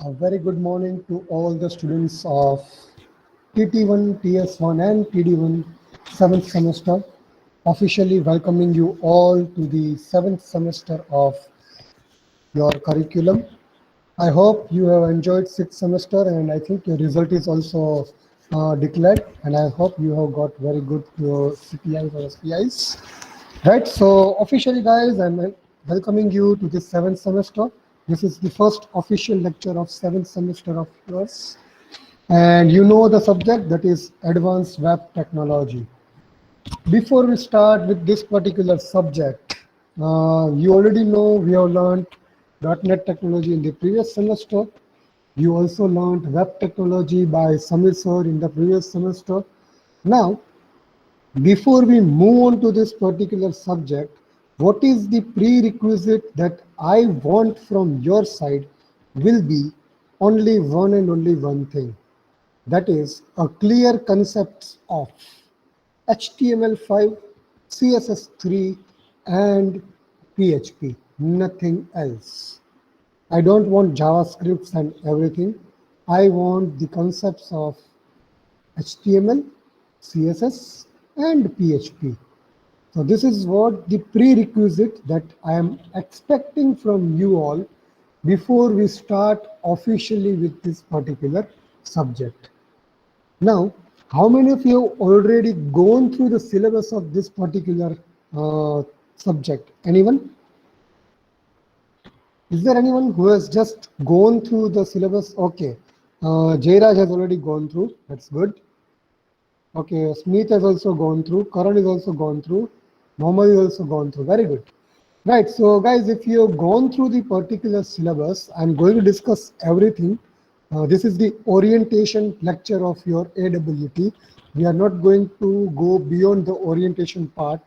A very good morning to all the students of TT1, TS1 and TD1 7th semester. Officially welcoming you all to the 7th semester of your curriculum. I hope you have enjoyed 6th semester and I think your result is also declared, and I hope you have got very good CPIs or SPIs. Right, so officially guys, I'm welcoming you to this 7th semester. This is the first official lecture of 7th semester of yours. And you know the subject, that is advanced web technology. Before we start with this particular subject, you already know we have learned .NET technology in the previous semester. You also learned web technology by Samir sir in the previous semester. Now, before we move on to this particular subject, what is the prerequisite that I want from your side will be only one and only one thing. That is a clear concept of HTML5, CSS3, and PHP, nothing else. I don't want JavaScripts and everything. I want the concepts of HTML, CSS, and PHP. So this is what the prerequisite that I am expecting from you all before we start officially with this particular subject. Now, how many of you have already gone through the syllabus of this particular subject? Anyone? Is there anyone who has just gone through the syllabus? Okay. Jairaj has already gone through. That's good. Okay. Smith has also gone through. Karan is also gone through. Mohammed is also gone through. Very good. Right. So, guys, if you have gone through the particular syllabus, I'm going to discuss everything. This is the orientation lecture of your AWT. We are not going to go beyond the orientation part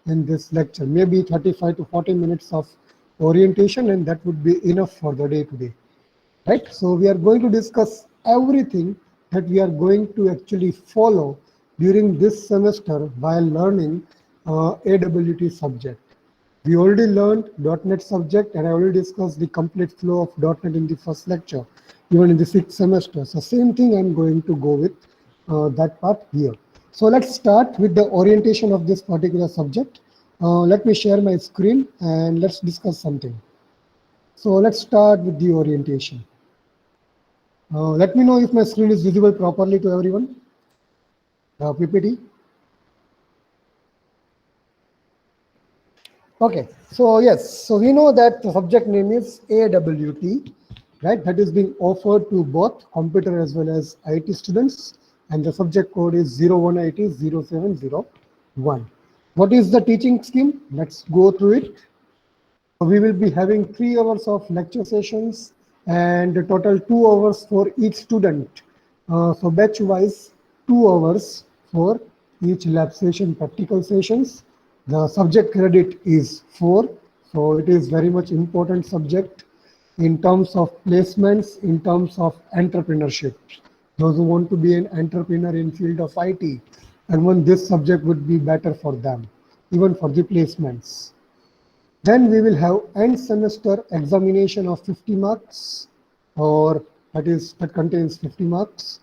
in this lecture. Maybe 35 to 40 minutes of orientation, and that would be enough for the day today. Right? So we are going to discuss everything that we are going to actually follow during this semester while learning AWT subject. We already learned .NET subject, and I already discussed the complete flow of .NET in the first lecture, even in the 6th semester. So same thing I'm going to go with that part here. So let's start with the orientation of this particular subject. Let me share my screen and let's discuss something. So let's start with the orientation. Let me know if my screen is visible properly to everyone. PPT. Okay, so yes, so we know that the subject name is AWT, right? That is being offered to both computer as well as IT students, and the subject code is 01800701. What is the teaching scheme? Let's go through it. We will be having 3 hours of lecture sessions and a total 2 hours for each student. So batch wise, 2 hours for each lab session, practical sessions. The subject credit is 4. So it is very much important subject in terms of placements, in terms of entrepreneurship. Those who want to be an entrepreneur in field of IT, and when this subject would be better for them, even for the placements. Then we will have end semester examination of 50 marks, or that contains 50 marks.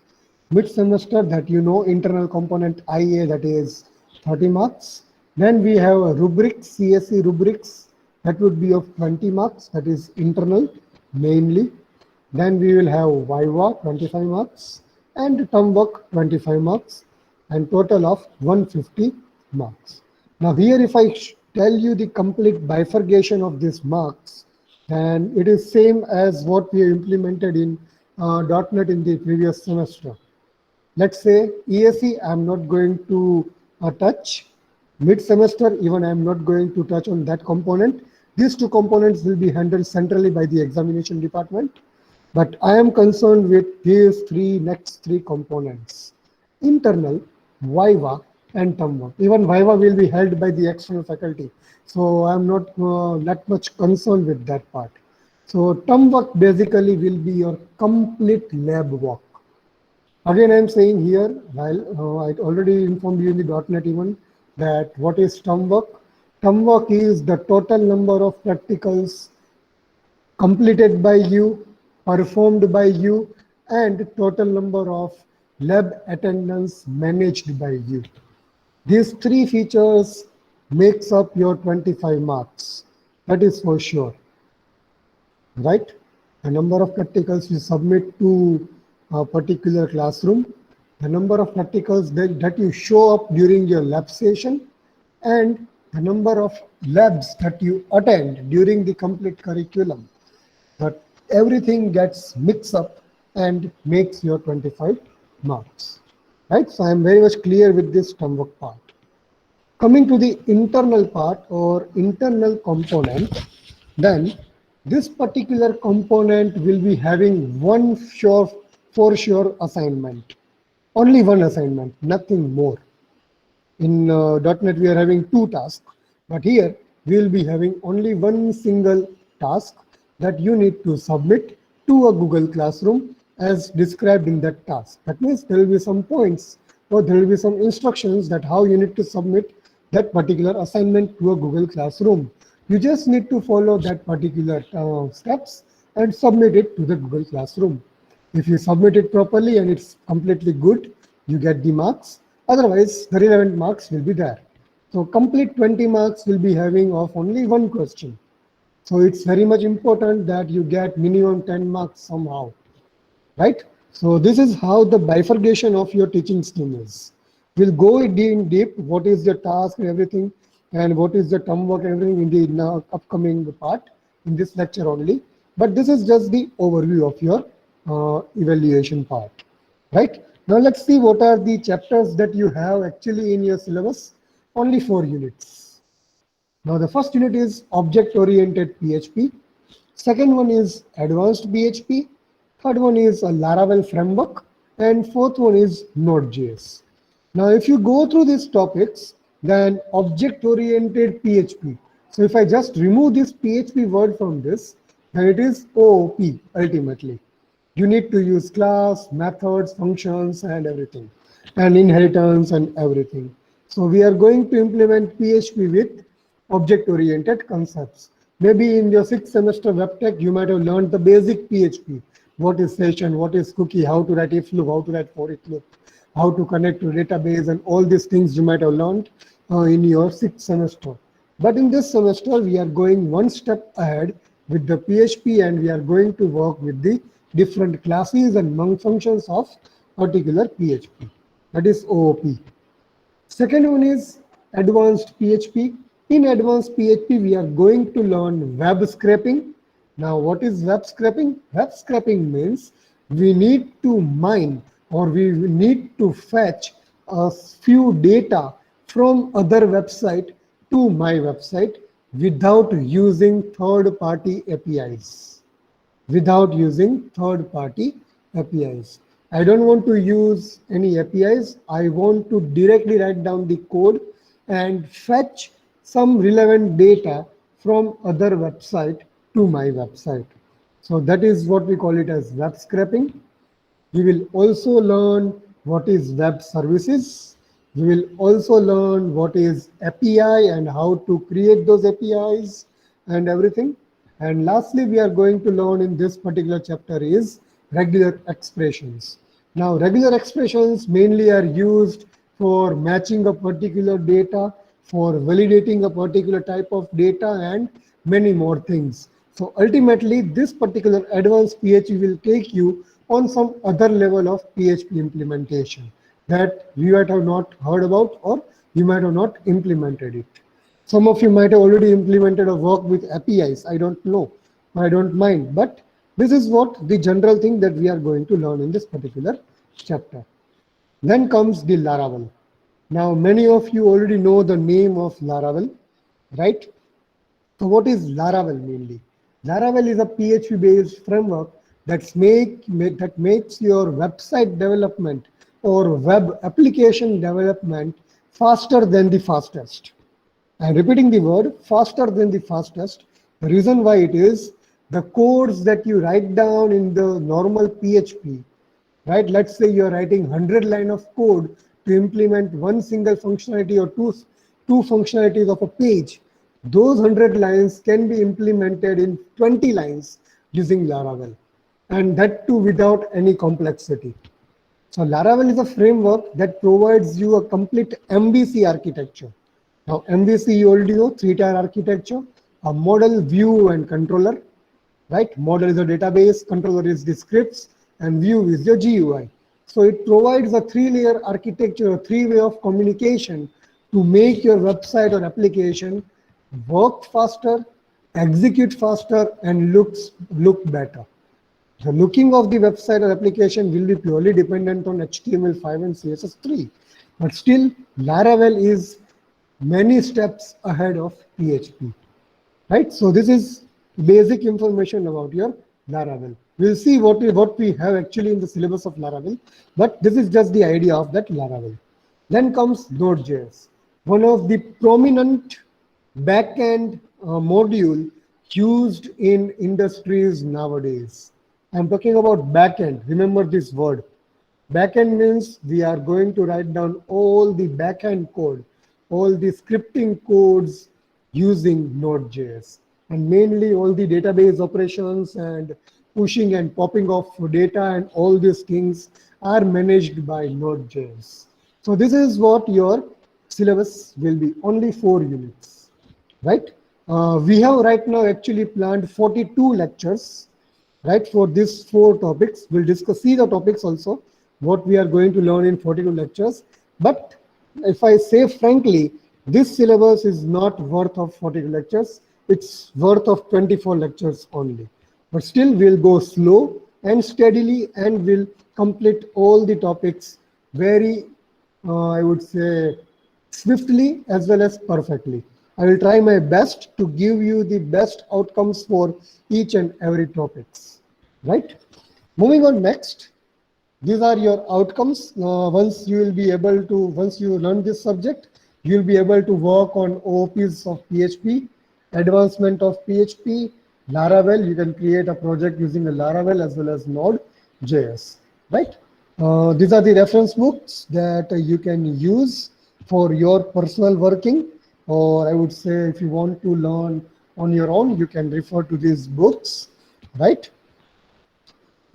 Mid semester, that you know, internal component IA, that is 30 marks. Then we have a rubric, CSE rubrics, that would be of 20 marks, that is internal mainly. Then we will have Viva 25 marks and term work 25 marks, and total of 150 marks. Now here, if I tell you the complete bifurcation of these marks, then it is same as what we implemented in .NET in the previous semester. Let's say ESE I'm not going to touch. Mid semester even I'm not going to touch on that component. These 2 components will be handled centrally by the examination department. But I am concerned with these next three components: internal, Viva, and term work. Even Viva will be held by the external faculty. So I'm not that much concerned with that part. So term work basically will be your complete lab work. Again, I'm saying here, while I already informed you in the .NET even that what is term work? Term work is the total number of practicals completed by you performed by you, and total number of lab attendance managed by you. These three features makes up your 25 marks. That is for sure, right? The number of practicals you submit to a particular classroom, the number of practicals that you show up during your lab session, and the number of labs that you attend during the complete curriculum. That everything gets mixed up and makes your 25 marks, right? So I'm very much clear with this term work part. Coming to the internal part or internal component, then this particular component will be having one sure for sure assignment. Only one assignment, nothing more. In .NET we are having two tasks, but here we will be having only one single task that you need to submit to a Google Classroom as described in that task. That means there will be some points or there will be some instructions that how you need to submit that particular assignment to a Google Classroom. You just need to follow that particular steps and submit it to the Google Classroom. If you submit it properly and it's completely good, you get the marks. Otherwise, the relevant marks will be there. So complete 20 marks will be having of only one question. So it's very much important that you get minimum 10 marks somehow, right? So this is how the bifurcation of your teaching scheme is. We'll go in deep, what is the task and everything, and what is the term work and everything in the now upcoming part in this lecture only. But this is just the overview of your evaluation part, right? Now let's see what are the chapters that you have actually in your syllabus. Only 4 units. Now the first unit is object-oriented PHP. Second one is advanced PHP. Third one is a Laravel framework. And fourth one is Node.js. Now if you go through these topics, then object-oriented PHP. So if I just remove this PHP word from this, then it is OOP ultimately. You need to use class, methods, functions, and everything, and inheritance and everything. So we are going to implement PHP with object-oriented concepts. Maybe in your 6th semester WebTech, you might have learned the basic PHP. What is session, what is cookie, how to write if loop, how to write for it loop, how to connect to database, and all these things you might have learned in your 6th semester. But in this semester, we are going one step ahead with the PHP, and we are going to work with the different classes and functions of particular PHP. That is OOP. Second one is advanced PHP. In advanced PHP, we are going to learn web scraping. Now, what is web scraping? Web scraping means we need to mine or we need to fetch a few data from other website to my website without using third-party APIs. Without using third-party APIs. I don't want to use any APIs. I want to directly write down the code and fetch some relevant data from other website to my website. So that is what we call it as web scraping. We will also learn what is web services. We will also learn what is API and how to create those APIs and everything. And lastly, we are going to learn in this particular chapter is regular expressions. Now, regular expressions mainly are used for matching a particular data, for validating a particular type of data, and many more things. So ultimately, this particular advanced PHP will take you on some other level of PHP implementation that you might have not heard about or you might have not implemented it. Some of you might have already implemented a work with APIs. I don't know. I don't mind. But this is what the general thing that we are going to learn in this particular chapter. Then comes the Laravel. Now, many of you already know the name of Laravel, right? So what is Laravel mainly? Laravel is a PHP-based framework that makes your website development or web application development faster than the fastest. I'm repeating the word faster than the fastest. The reason why it is the codes that you write down in the normal PHP, right? Let's say you're writing 100 line of code to implement one single functionality or two functionalities of a page. Those 100 lines can be implemented in 20 lines using Laravel. and that too without any complexity. So Laravel is a framework that provides you a complete MVC architecture. Now MVC, you already know, three-tier architecture, a model, view, and controller, right? Model is a database, controller is the scripts, and view is your GUI. So it provides a three-layer architecture, a three-way of communication to make your website or application work faster, execute faster, and look better. The looking of the website or application will be purely dependent on HTML5 and CSS3. But still, Laravel is many steps ahead of PHP, right? So this is basic information about your Laravel. We'll see what we have actually in the syllabus of Laravel, but this is just the idea of that Laravel. Then comes Node.js, one of the prominent backend module used in industries nowadays. I'm talking about backend. Remember this word. Backend means we are going to write down all the backend code, all the scripting codes using Node.js, and mainly all the database operations and pushing and popping of data and all these things are managed by Node.js. So this is what your syllabus will be, only 4 units, right? We have right now actually planned 42 lectures, right? For these 4 topics, we'll see the topics also, what we are going to learn in 42 lectures. But if I say frankly, this syllabus is not worth of 42 lectures. It's worth of 24 lectures only. But still, we'll go slow and steadily, and we'll complete all the topics very, I would say, swiftly as well as perfectly. I will try my best to give you the best outcomes for each and every topics, right? Moving on next, these are your outcomes. Once you learn this subject, you'll be able to work on OOPs of PHP, advancement of PHP, Laravel. You can create a project using a Laravel as well as Node.js, right? These are the reference books that you can use for your personal working, or I would say if you want to learn on your own, you can refer to these books, right?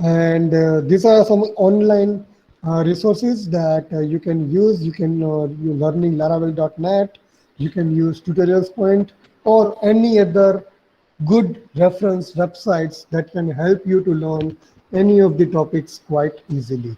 And these are some online resources that you can use. You can you learning Laravel.net, you can use Tutorials Point or any other good reference websites that can help you to learn any of the topics quite easily.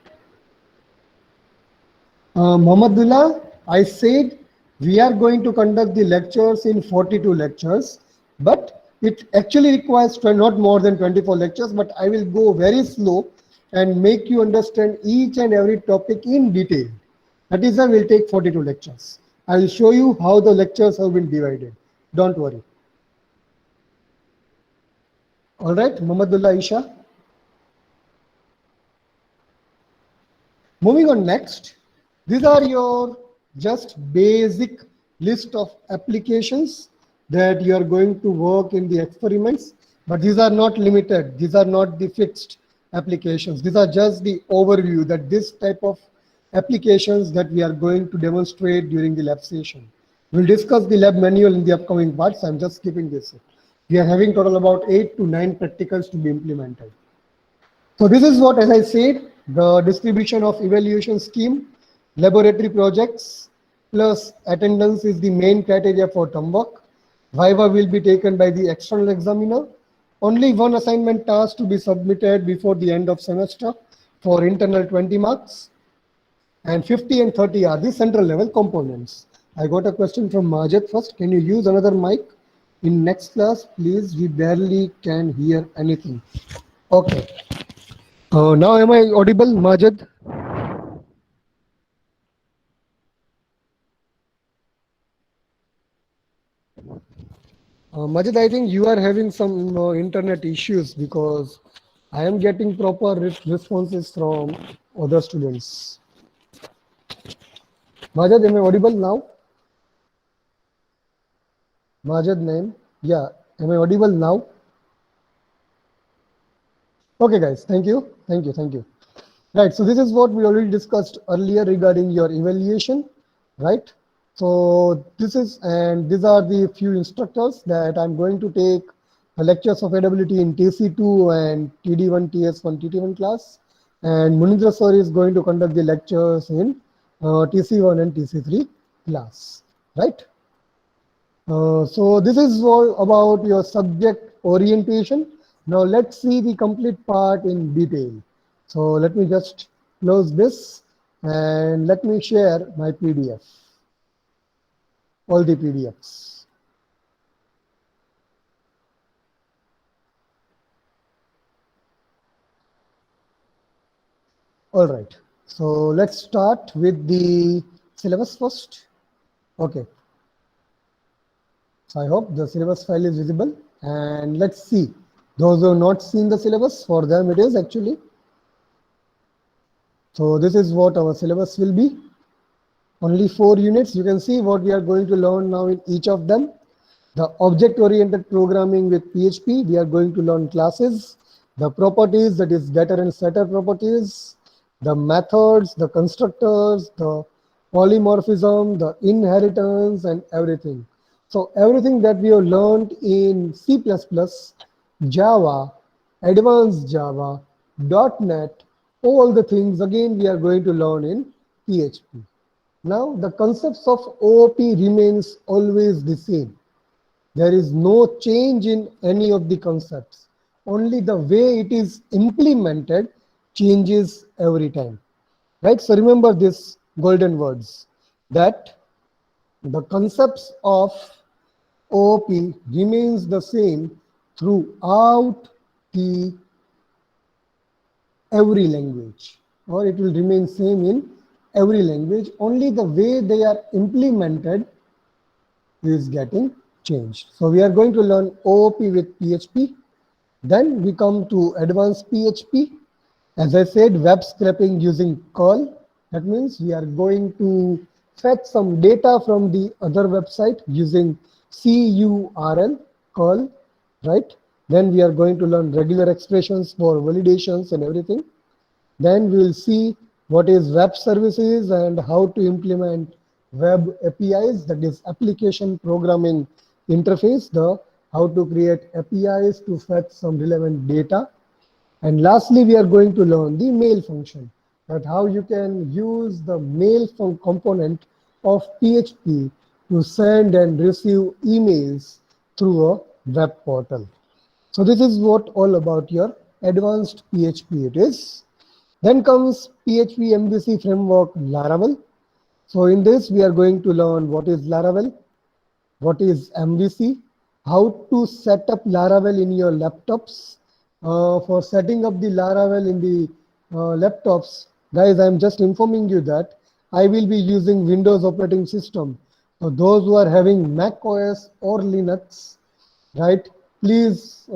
Mohammadullah, I said we are going to conduct the lectures in 42 lectures, but it actually requires not more than 24 lectures, but I will go very slow and make you understand each and every topic in detail. That is why we'll take 42 lectures. I will show you how the lectures have been divided. Don't worry. All right, Mohammadullah Isha. Moving on next, these are your just basic list of applications that you are going to work in the experiments, but these are not limited. These are not the fixed applications. These are just the overview that this type of applications that we are going to demonstrate during the lab session. We'll discuss the lab manual in the upcoming parts. I'm just skipping this. We are having total about 8 to 9 practicals to be implemented. So this is what, as I said, the distribution of evaluation scheme, laboratory projects, plus attendance is the main criteria for term work. Viva will be taken by the external examiner. Only one assignment task to be submitted before the end of semester for internal 20 marks. And 50 and 30 are the central level components. I got a question from Majid first. Can you use another mic? In next class, please, we barely can hear anything. Okay. Now am I audible, Majid? Majid, I think you are having some internet issues because I am getting proper responses from other students. Majid, am I audible now? Majid name? Yeah, am I audible now? Okay, guys, thank you. Right, so this is what we already discussed earlier regarding your evaluation, right? So this is, and these are the few instructors that I'm going to take lectures of AWT in TC2 and TD1, TS1, TT1 class. And Munindra sir is going to conduct the lectures in TC1 and TC3 class, right? So this is all about your subject orientation. Now let's see the complete part in detail. So let me just close this and let me share my PDF, all the PDFs. All right, so let's start with the syllabus first. Okay, so I hope the syllabus file is visible, and let's see. Those who have not seen the syllabus, for them it is actually. So this is what our syllabus will be. Only 4 units. You can see what we are going to learn now in each of them. The object-oriented programming with PHP, we are going to learn classes, the properties, that is getter and setter properties, the methods, the constructors, the polymorphism, the inheritance, and everything. So everything that we have learned in C++, Java, Advanced Java, .NET, all the things again we are going to learn in PHP. Now the concepts of OOP remains always the same. There is no change in any of the concepts. Only the way it is implemented changes every time. Right? So remember this golden words, that the concepts of OOP remains the same throughout the every language, or it will remain same in every language. Only the way they are implemented is getting changed. So we are going to learn OOP with PHP. Then we come to advanced PHP. As I said, web scraping using curl. That means we are going to fetch some data from the other website using curl, curl, right? Then we are going to learn regular expressions for validations and everything. Then we will see what is web services and how to implement web APIs, that is application programming interface, the how to create APIs to fetch some relevant data. And lastly, we are going to learn the mail function, that how you can use the mail component of PHP to send and receive emails through a web portal. So this is what all about your advanced PHP it is. Then comes PHP MVC framework Laravel. So in this, we are going to learn what is Laravel, what is MVC, how to set up Laravel in your laptops. For setting up the Laravel in the laptops, guys, I'm just informing you that I will be using Windows operating system. So those who are having Mac OS or Linux, right, please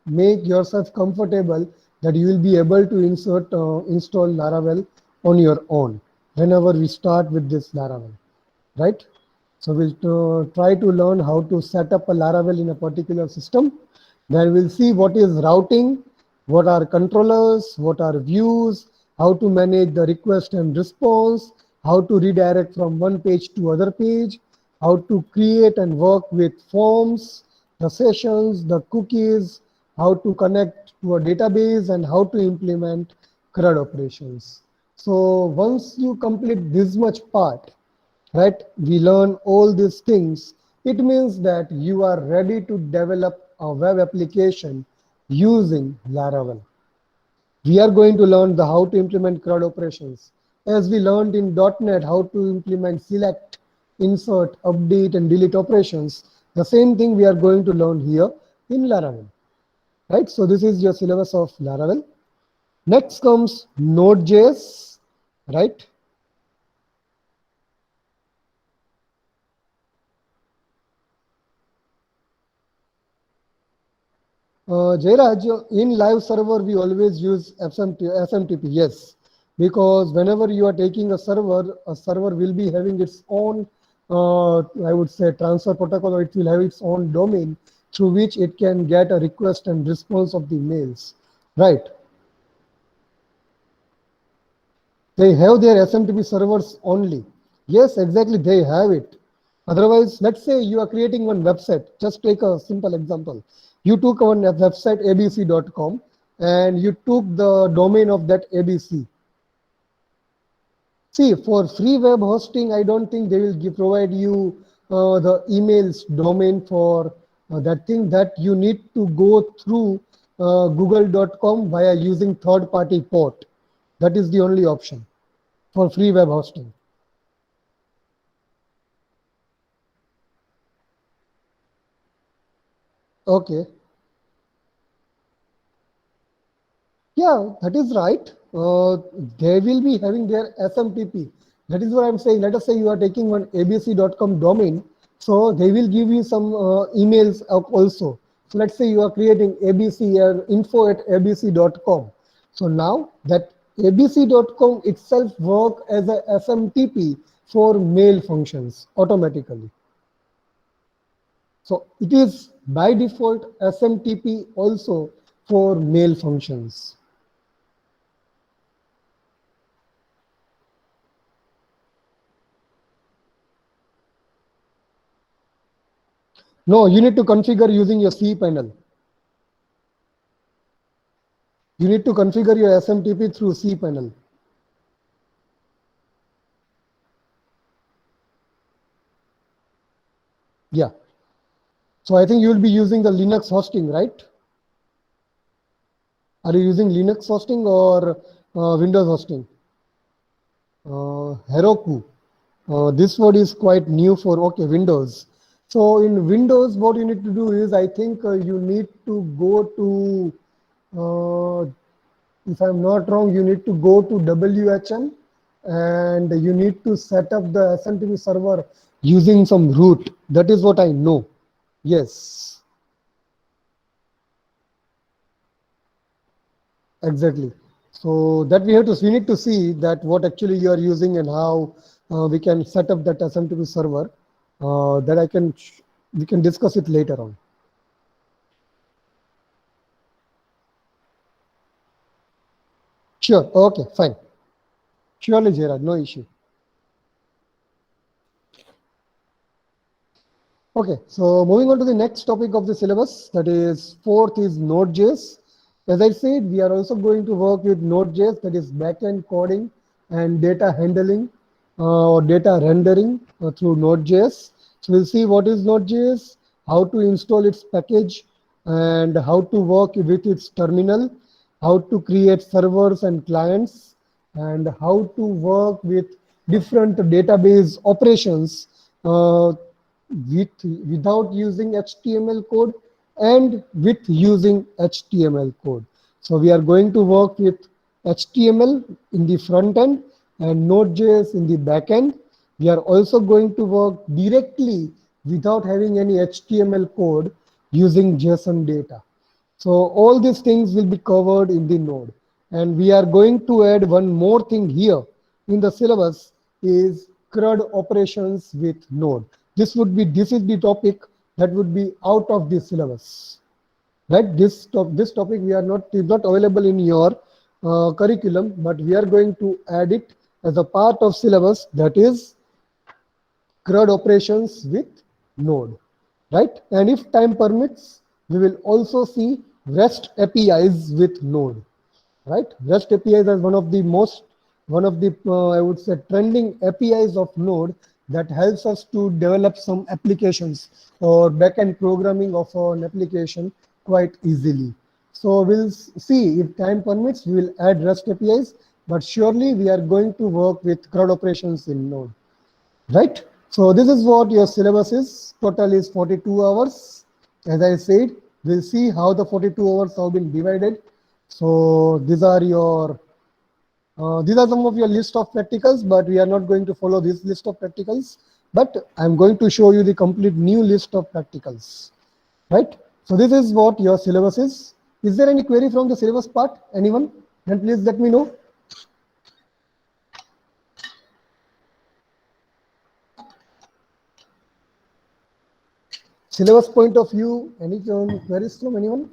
make yourself comfortable that you will be able to install Laravel on your own whenever we start with this Laravel, right? So we'll try to learn how to set up a Laravel in a particular system. Then we'll see what is routing, what are controllers, what are views, how to manage the request and response, how to redirect from one page to other page, how to create and work with forms, the sessions, the cookies, how to connect to a database, and how to implement CRUD operations. So once you complete this much part, right, we learn all these things, it means that you are ready to develop a web application using Laravel. We are going to learn the how to implement CRUD operations. As we learned in .NET how to implement select, insert, update, and delete operations, the same thing we are going to learn here in Laravel. Right? So this is your syllabus of Laravel. Next comes Node.js, right? Jairaj, in live server, we always use SMTP, yes, because whenever you are taking a server will be having its own, I would say, transfer protocol, or it will have its own domain through which it can get a request and response of the mails, right? They have their SMTP servers only. Yes, exactly, they have it. Otherwise, let's say you are creating one website. Just take a simple example. You took our website abc.com and you took the domain of that ABC. See, for free web hosting, I don't think they will provide you the emails domain for that thing, that you need to go through google.com via using third-party port. That is the only option for free web hosting. Okay. Yeah, that is right. They will be having their SMTP. That is what I'm saying. Let us say you are taking one abc.com domain. So they will give you some emails also. So let's say you are creating abc info at abc.com. So now that abc.com itself work as a SMTP for mail functions automatically. So it is by default SMTP also for mail functions. No, you need to configure using your cPanel. You need to configure your SMTP through cPanel. Yeah. So I think you will be using the Linux hosting, right? Are you using Linux hosting or Windows hosting? Heroku. This word is quite new for, okay, Windows. So in Windows, what you need to do is, I think you need to go to, if I'm not wrong, you need to go to WHM and you need to set up the SMTP server using some root. That is what I know. Yes, exactly. So that we need to see that what actually you are using and how we can set up that SMTP server. That we can discuss it later on. Sure. Okay. Fine. Surely, Gerard. No issue. Okay, so moving on to the next topic of the syllabus, that is fourth is Node.js. As I said, we are also going to work with Node.js, that is backend coding and data handling or data rendering through Node.js. So we'll see what is Node.js, how to install its package, and how to work with its terminal, how to create servers and clients, and how to work with different database operations without using HTML code and with using HTML code. So we are going to work with HTML in the front end and Node.js in the back end. We are also going to work directly without having any HTML code using JSON data. So all these things will be covered in the node. And we are going to add one more thing here in the syllabus is CRUD operations with node. This is the topic that would be out of the syllabus. Right? This topic we are not is not available in your curriculum, but we are going to add it as a part of syllabus, that is CRUD operations with node, right? And if time permits, we will also see REST APIs with node, right? REST APIs are one of the, I would say, trending APIs of node that helps us to develop some applications or backend programming of an application quite easily. So we'll see if time permits, we will add REST APIs, but surely we are going to work with CRUD operations in node. Right? So this is what your syllabus is. Total is 42 hours. As I said, we'll see how the 42 hours have been divided. So these are some of your list of practicals, but we are not going to follow this list of practicals. But I'm going to show you the complete new list of practicals. Right? So this is what your syllabus is. Is there any query from the syllabus part? Anyone? Then please let me know. Syllabus point of view, any queries from anyone?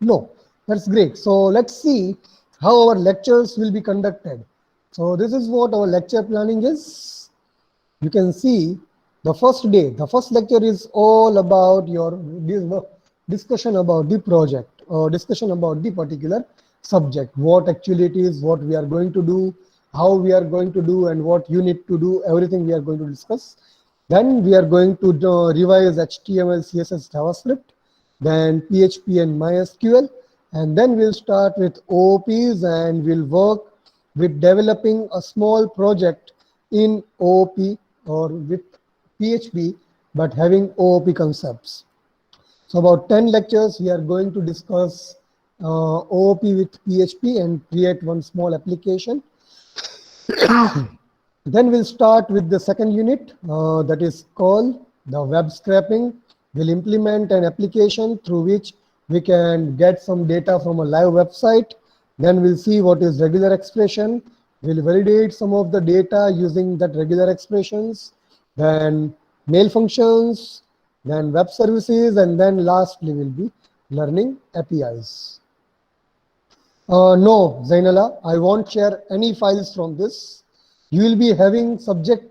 No, that's great. So let's see how our lectures will be conducted. So this is what our lecture planning is. You can see the first day, the first lecture is all about your, discussion about the project or discussion about the particular subject, what actually it is, what we are going to do, how we are going to do, and what you need to do, everything we are going to discuss. Then we are going to revise HTML, CSS, JavaScript, then PHP and MySQL, and then we'll start with OOPs and we'll work with developing a small project in OOP or with PHP, but having OOP concepts. So about 10 lectures, we are going to discuss OOP with PHP and create one small application. Then we'll start with the second unit that is called the web scraping. We'll implement an application through which we can get some data from a live website. Then we'll see what is regular expression. We'll validate some of the data using that regular expressions. Then mail functions, then web services, and then lastly we'll be learning APIs. No, Zainala, I won't share any files from this. You will be having syllabus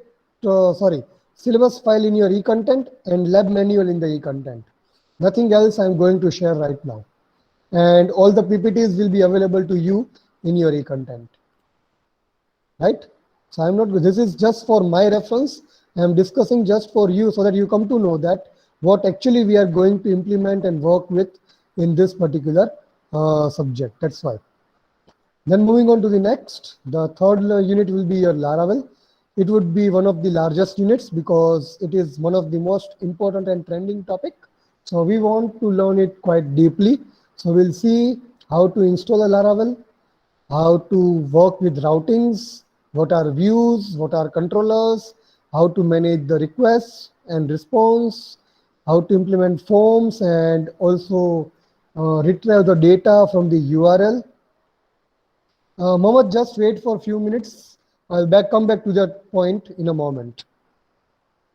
file in your e-content and lab manual in the e-content. Nothing else I'm going to share right now. And all the PPTs will be available to you in your e-content. Right? So I'm not, this is just for my reference. I'm discussing just for you so that you come to know that what actually we are going to implement and work with in this particular subject. That's why. Then moving on to the next, the third unit will be your Laravel. It would be one of the largest units because it is one of the most important and trending topic. So we want to learn it quite deeply. So we'll see how to install a Laravel, how to work with routings, what are views, what are controllers, how to manage the requests and response, how to implement forms, and also retrieve the data from the URL. Mohammed, just wait for a few minutes. I'll come back to that point in a moment.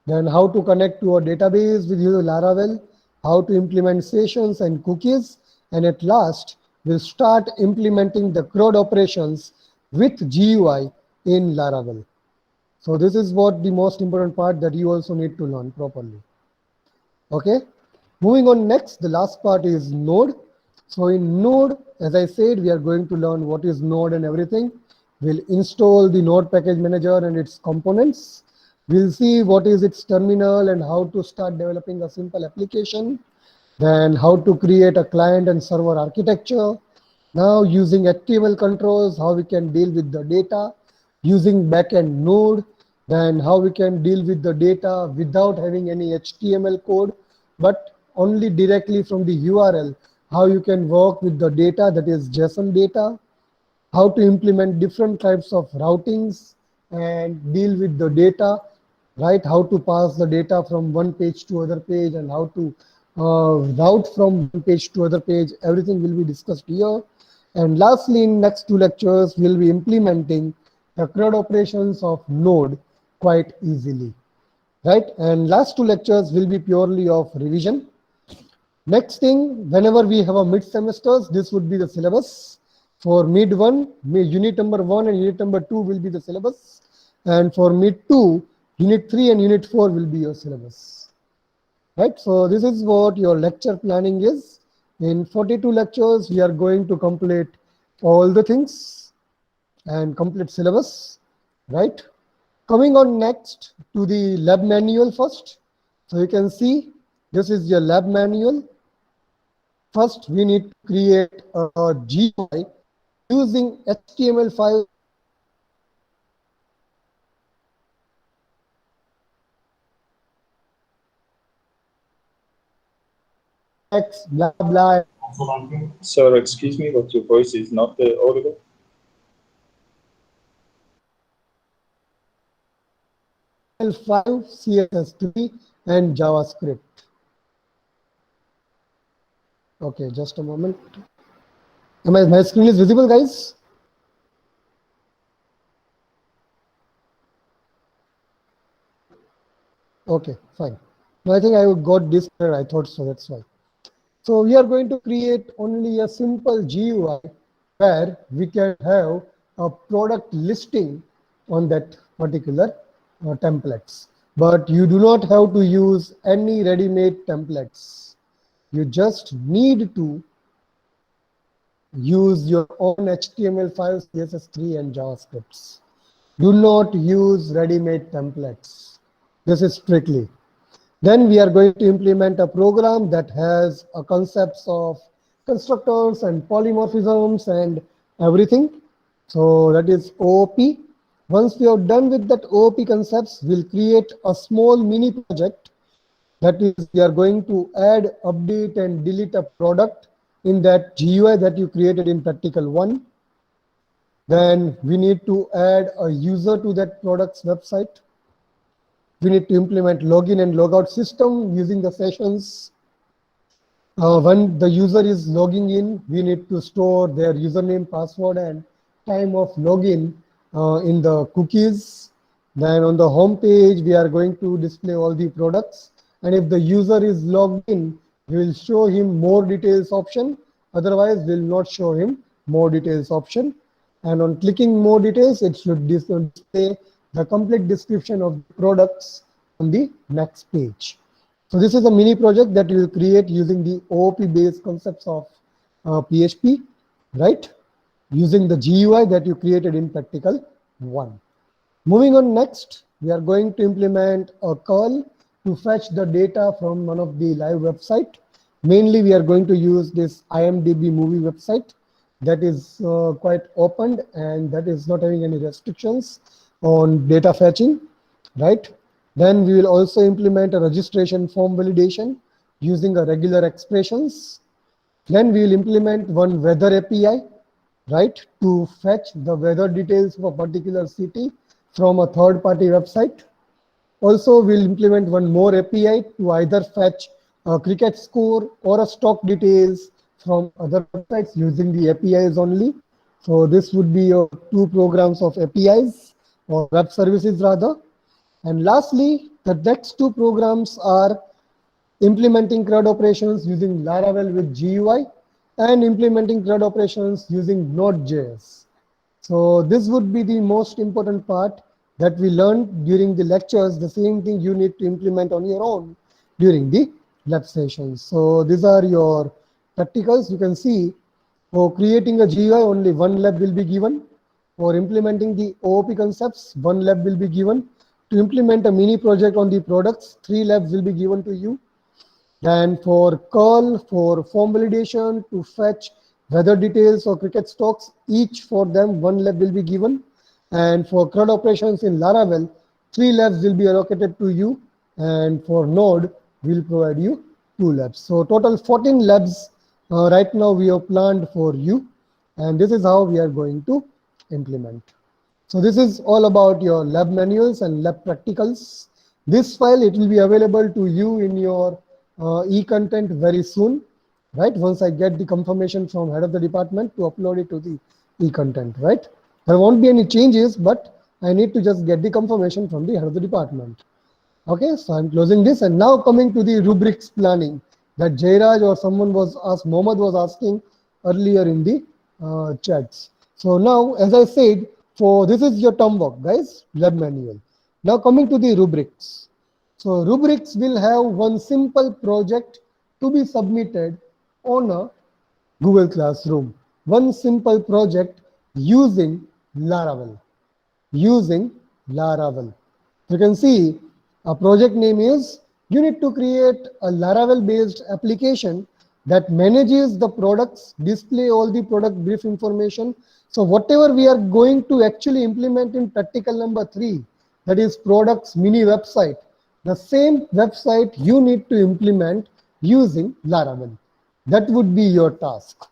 Then how to connect to a database with your Laravel, how to implement sessions and cookies, and at last, we'll start implementing the CRUD operations with GUI in Laravel. So this is what the most important part that you also need to learn properly. Okay, moving on next, the last part is Node. So in Node, as I said, we are going to learn what is Node and everything. We'll install the Node package manager and its components. We'll see what is its terminal and how to start developing a simple application. Then how to create a client and server architecture. Now using HTML controls, how we can deal with the data using backend Node. Then how we can deal with the data without having any HTML code, but only directly from the URL. How you can work with the data, that is JSON data, how to implement different types of routings and deal with the data, right? How to pass the data from one page to other page and how to route from one page to other page. Everything will be discussed here. And lastly, in next two lectures, we'll be implementing the CRUD operations of Node quite easily, right? And last two lectures will be purely of revision. Next thing, whenever we have a mid semesters, this would be the syllabus. For mid one, unit number 1 and unit number 2 will be the syllabus. And for mid 2, unit 3 and unit 4 will be your syllabus. Right? So this is what your lecture planning is. In 42 lectures, we are going to complete all the things and complete syllabus. Right? Coming on next to the lab manual first. So you can see this is your lab manual. First, we need to create a GUI using HTML5. Blah blah. Sir, excuse me, but your voice is not audible. HTML5, CSS3, and JavaScript. Okay, just a moment. My screen is visible, guys? Okay, fine. No, I think I got this. I thought so, that's why. So we are going to create only a simple GUI where we can have a product listing on that particular templates. But you do not have to use any ready-made templates. You just need to use your own HTML files, CSS3 and JavaScripts. Do not use ready-made templates. This is strictly. Then we are going to implement a program that has a concepts of constructors and polymorphisms and everything. So that is OOP. Once we are done with that OOP concepts, we'll create a small mini project. That is, we are going to add, update, and delete a product in that GUI that you created in practical 1. Then we need to add a user to that product's website. We need to implement login and logout system using the sessions. When the user is logging in, we need to store their username, password, and time of login in the cookies. Then on the home page, we are going to display all the products. And if the user is logged in, we will show him more details option. Otherwise, we will not show him more details option. And on clicking more details, it should display the complete description of the products on the next page. So this is a mini project that we will create using the OOP-based concepts of PHP, right? Using the GUI that you created in practical 1. Moving on next, we are going to implement a curl to fetch the data from one of the live website. Mainly, we are going to use this IMDb movie website that is quite opened and that is not having any restrictions on data fetching, right? Then we will also implement a registration form validation using a regular expressions. Then we will implement one weather API, right, to fetch the weather details of a particular city from a third-party website. Also, we'll implement one more API to either fetch a cricket score or a stock details from other websites using the APIs only. So this would be your 2 programs of APIs or web services rather. And lastly, the next 2 programs are implementing CRUD operations using Laravel with GUI and implementing CRUD operations using Node.js. So this would be the most important part that we learned during the lectures. The same thing you need to implement on your own during the lab sessions. So these are your practicals. You can see for creating a GUI, only 1 lab will be given. For implementing the OOP concepts, 1 lab will be given. To implement a mini project on the products, 3 labs will be given to you. Then for curl, for form validation, to fetch weather details or cricket stocks, each for them 1 lab will be given. And for CRUD operations in Laravel, 3 labs will be allocated to you. And for Node, we'll provide you 2 labs. So total 14 labs right now we have planned for you. And this is how we are going to implement. So this is all about your lab manuals and lab practicals. This file, it will be available to you in your e-content very soon, right? Once I get the confirmation from head of the department to upload it to the e-content, right? There won't be any changes, but I need to just get the confirmation from the head of the department. Okay, so I'm closing this and now coming to the rubrics planning that Jairaj or someone was asked, Mohammed was asking earlier in the chats. So now, as I said, for this is your term work, guys, lab manual. Now coming to the rubrics. So rubrics will have one simple project to be submitted on a Google Classroom. One simple project using Laravel. Using Laravel. You can see a project name is, you need to create a Laravel based application that manages the products, display all the product brief information. So whatever we are going to actually implement in practical number 3, that is products mini website, the same website you need to implement using Laravel. That would be your task.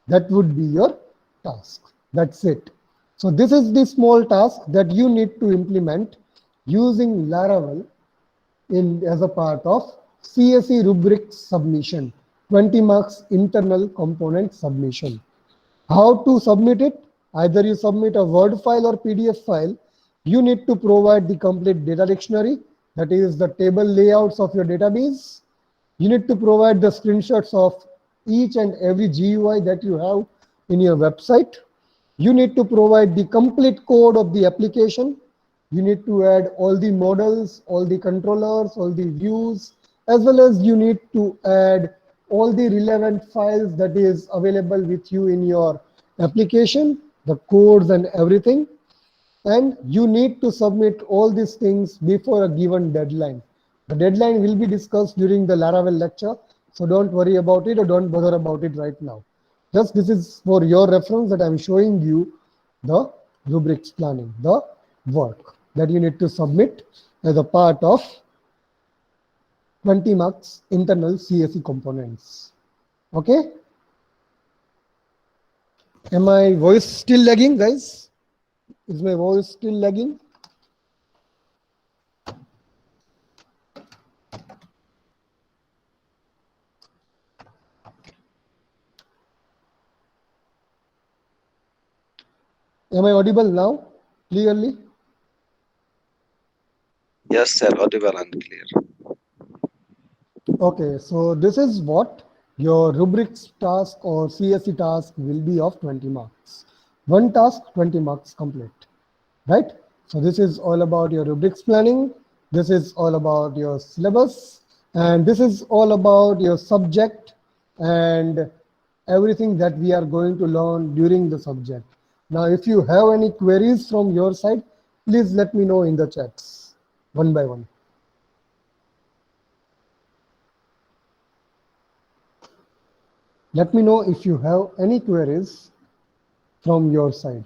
That would be your task. That's it. So this is the small task that you need to implement using Laravel as a part of CSE rubric submission, 20 marks internal component submission. How to submit it? Either you submit a Word file or PDF file. You need to provide the complete data dictionary, that is the table layouts of your database. You need to provide the screenshots of each and every GUI that you have in your website. You need to provide the complete code of the application. You need to add all the models, all the controllers, all the views, as well as you need to add all the relevant files that is available with you in your application, the codes and everything. And you need to submit all these things before a given deadline. The deadline will be discussed during the Laravel lecture, so don't worry about it or don't bother about it right now. Just this is for your reference that I'm showing you the rubrics planning, the work that you need to submit as a part of 20 marks internal CSE components. Okay? Am my voice still lagging, guys? Is my voice still lagging? Am I audible now clearly? Yes, sir. Audible and clear. Okay, so this is what your rubrics task or CSE task will be of 20 marks. One task, 20 marks complete, right? So this is all about your rubrics planning. This is all about your syllabus. And this is all about your subject and everything that we are going to learn during the subject. Now, if you have any queries from your side, please let me know in the chats one by one. Let me know if you have any queries from your side.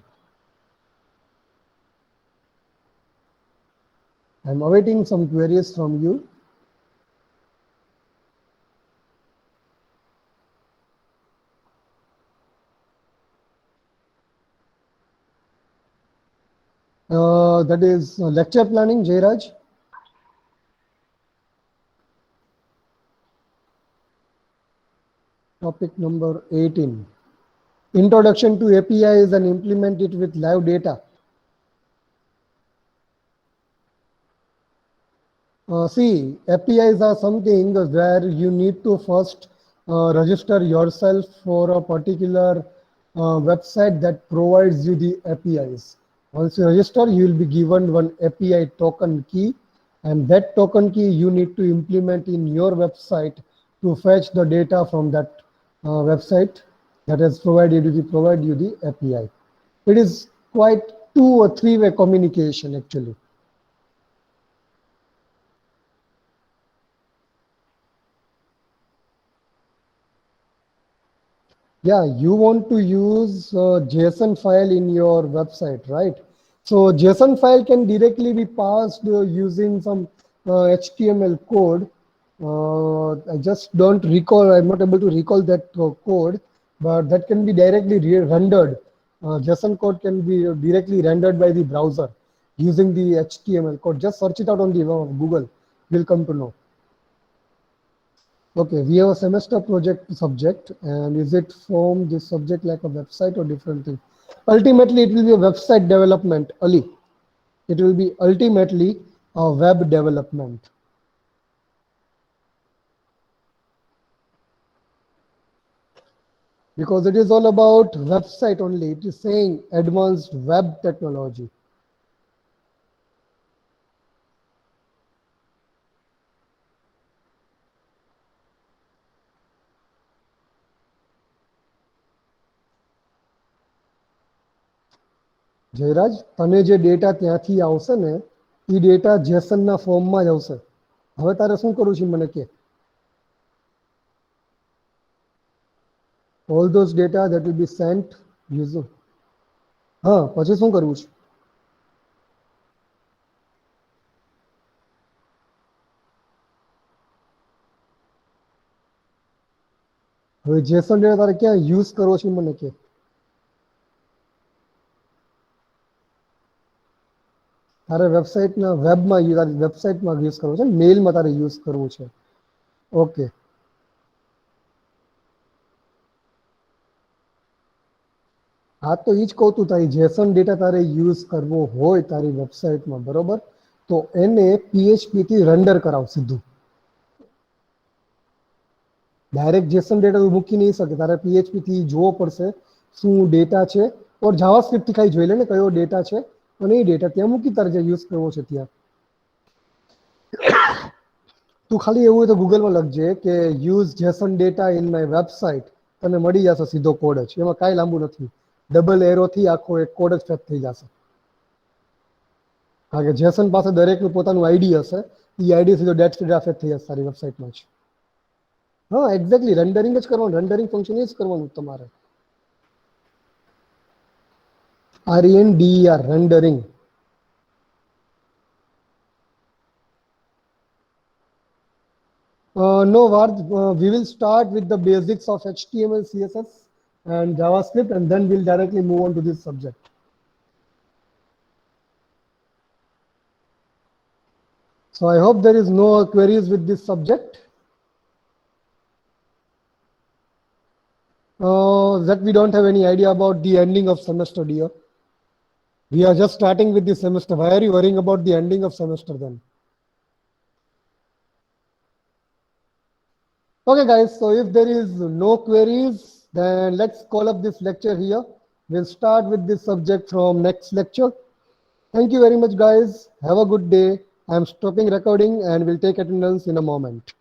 I'm awaiting some queries from you. That is lecture planning, Jairaj. Topic number 18. Introduction to APIs and implement it with live data. See, APIs are something where you need to first register yourself for a particular website that provides you the APIs. Once you register, you will be given one API token key, and that token key you need to implement in your website to fetch the data from that website that has provided you the API. It is quite 2 or 3-way communication actually. Yeah, you want to use JSON file in your website, right? So JSON file can directly be passed using some HTML code. I just don't recall, I'm not able to recall that code, but that can be directly rendered. JSON code can be directly rendered by the browser using the HTML code. Just search it out on the Google, you'll come to know. Okay, we have a semester project subject, and is it from this subject like a website or different thing? Ultimately, it will be a website development, Ali. It will be ultimately a web development. Because it is all about website only. It is saying advanced web technology. Jayraj, તને જે data ત્યાંથી આવશે ને એ data જેસનના ફોર્મમાં જ આવશે. હવે તારે શું કરવું છે મને કે? All those data that will be sent using. હા, પછી શું કરવું છે? હવે જેસન ડેટા તારે ક્યાં યુઝ કરવો છે મને કે? તારે વેબસાઇટના વેબમાં તારી વેબસાઇટમાં યુઝ કરવો છે, મેલમાં તારે યુઝ કરવું છે. ઓકે. હા, તો એ જ કહું તું, તારી જેસન ડેટા તારે યુઝ કરવો હોય તારી વેબસાઇટમાં, બરોબર, તો એને PHP થી રેન્ડર કરાવ સીધું. ડાયરેક્ટ જેસન ડેટા તું મૂકી નહીં શકે, તારે PHP થી જોવો પડશે શું ડેટા છે, ઓર જાવાસ્ક્રિપ્ટ થી ખાલી જોઈ લે ને કયો ડેટા છે, અને એ ડેટા ત્યાં મૂકી તારે જે યુઝ કરવો છે ત્યાં. તું ખાલી એવું હોય તો ગૂગલમાં લખજે કે use Jason data in my website, તને મળી જશે સીધો કોડ જ, એમાં કાંઈ લાંબુ નથી. ડબલ એરોથી આખો એક કોડ જ ફેચ થઈ જશે. કારણ કે જેસન પાસે દરેકનું પોતાનું આઈડી હશે, એ આઈડી સીધો ડેટ ડેટા ફેચ થઈ જશે તારી વેબસાઇટમાં જ. હા એક્ઝેક્ટલી, રેન્ડરિંગ જ કરવાનું, રેન્ડરિંગ ફંક્શન એ જ કરવાનું તમારે. RENDER, rendering. No, Varth, we will start with the basics of HTML, CSS and JavaScript, and then we'll directly move on to this subject. So I hope there is no queries with this subject. That we don't have any idea about the ending of semester, dear. We are just starting with the semester. Why are you worrying about the ending of semester then? Okay, guys, so if there is no queries, then let's call up this lecture here. We'll start with this subject from next lecture. Thank you very much, guys. Have a good day. I'm stopping recording and will take attendance in a moment.